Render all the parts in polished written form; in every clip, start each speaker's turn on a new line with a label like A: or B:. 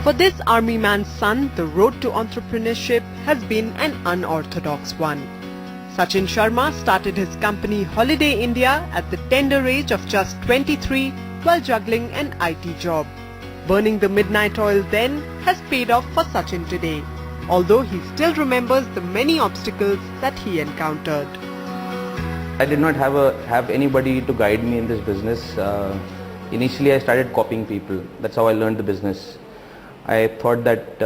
A: For this army man's son, the road to entrepreneurship has been an unorthodox one. Sachin Sharma started his company Holiday India at the tender age of just 23 while juggling an IT job. Burning the midnight oil then has paid off for Sachin today, although he still remembers the many obstacles that he encountered.
B: I did not have anybody to guide me in this business. Initially I started copying people. That's how I learned the business. I thought that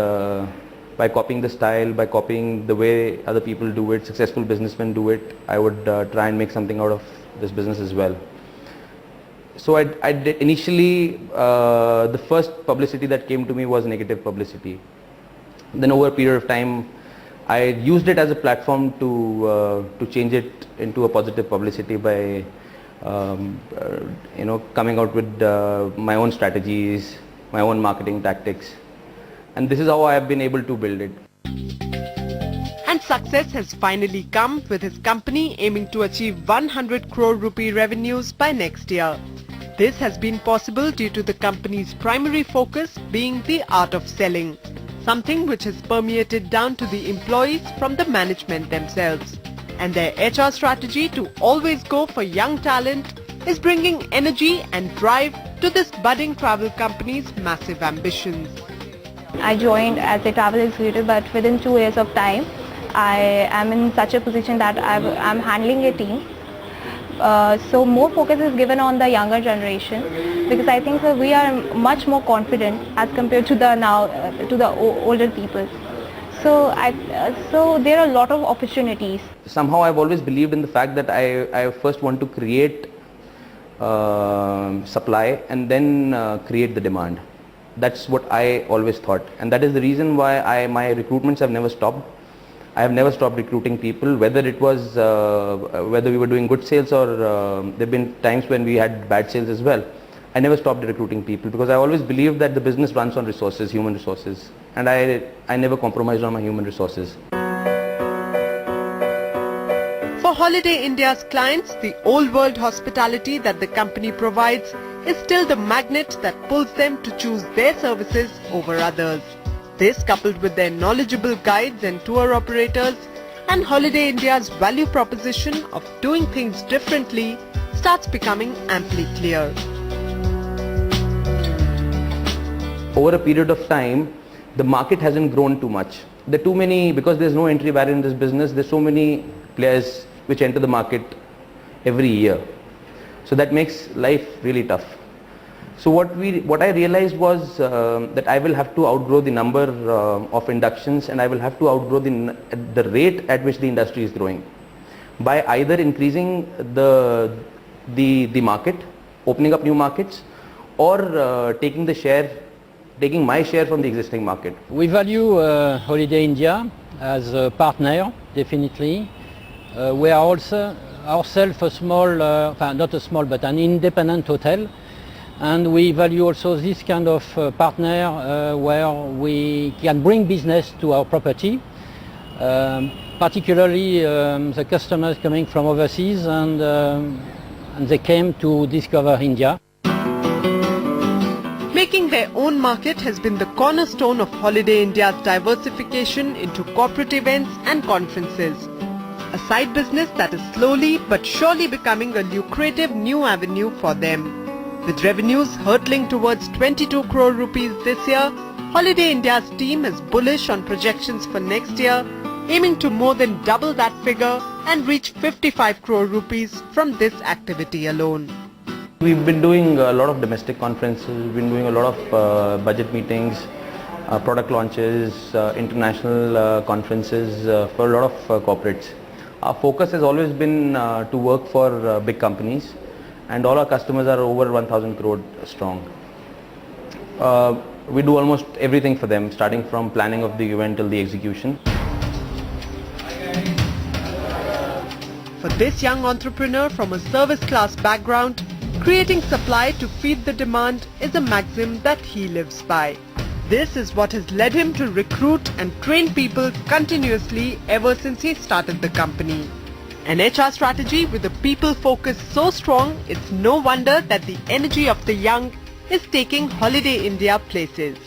B: by copying the style, by copying the way other people do it, successful businessmen do it, I would try and make something out of this business as well. So I did initially, the first publicity that came to me was negative publicity. Then over a period of time, I used it as a platform to change it into a positive publicity by coming out with my own strategies, my own marketing tactics, and this is how I have been able to build it.
A: And success has finally come, with his company aiming to achieve 100 crore rupee revenues by next year. This has been possible due to the company's primary focus being the art of selling, something which has permeated down to the employees from the management themselves. And their HR strategy to always go for young talent is bringing energy and drive to this budding travel company's massive ambitions.
C: I joined as a travel executive, but within 2 years of time, I am in such a position that I'm handling a team. So more focus is given on the younger generation, because I think that we are much more confident as compared to the older people. So there are a lot of opportunities.
B: Somehow I've always believed in the fact that I first want to create supply and then create the demand. That's what I always thought, and that is the reason why my recruitments have never stopped. I have never stopped recruiting people, whether it was whether we were doing good sales or there have been times when we had bad sales as well. I never stopped recruiting people because I always believed that the business runs on resources, human resources, and I never compromised on my human resources.
A: For Holiday India's clients, the old world hospitality that the company provides is still the magnet that pulls them to choose their services over others. This, coupled with their knowledgeable guides and tour operators, and Holiday India's value proposition of doing things differently, starts becoming amply clear.
B: Over a period of time, the market hasn't grown too much. There are too many, because there's no entry barrier in this business, there's so many players which enter the market every year. So that makes life really tough. So what I realized was that I will have to outgrow the number of inductions, and I will have to outgrow the rate at which the industry is growing by either increasing the market, opening up new markets, or taking my share from the existing market.
D: We value Holiday India as a partner, definitely. We are also ourselves a small, not a small, but an independent hotel. And we value also this kind of partner where we can bring business to our property, particularly the customers coming from overseas, and they came to discover India.
A: Making their own market has been the cornerstone of Holiday India's diversification into corporate events and conferences, a side business that is slowly but surely becoming a lucrative new avenue for them. With revenues hurtling towards 22 crore rupees this year, Holiday India's team is bullish on projections for next year, aiming to more than double that figure and reach 55 crore rupees from this activity alone.
B: We've been doing a lot of domestic conferences, we've been doing a lot of budget meetings, product launches, international conferences for a lot of corporates. Our focus has always been to work for big companies, and all our customers are over 1,000 crore strong. We do almost everything for them, starting from planning of the event till the execution.
A: For this young entrepreneur from a service class background, creating supply to feed the demand is a maxim that he lives by. This is what has led him to recruit and train people continuously ever since he started the company. An HR strategy with a people focus so strong, it's no wonder that the energy of the young is taking Holiday India places.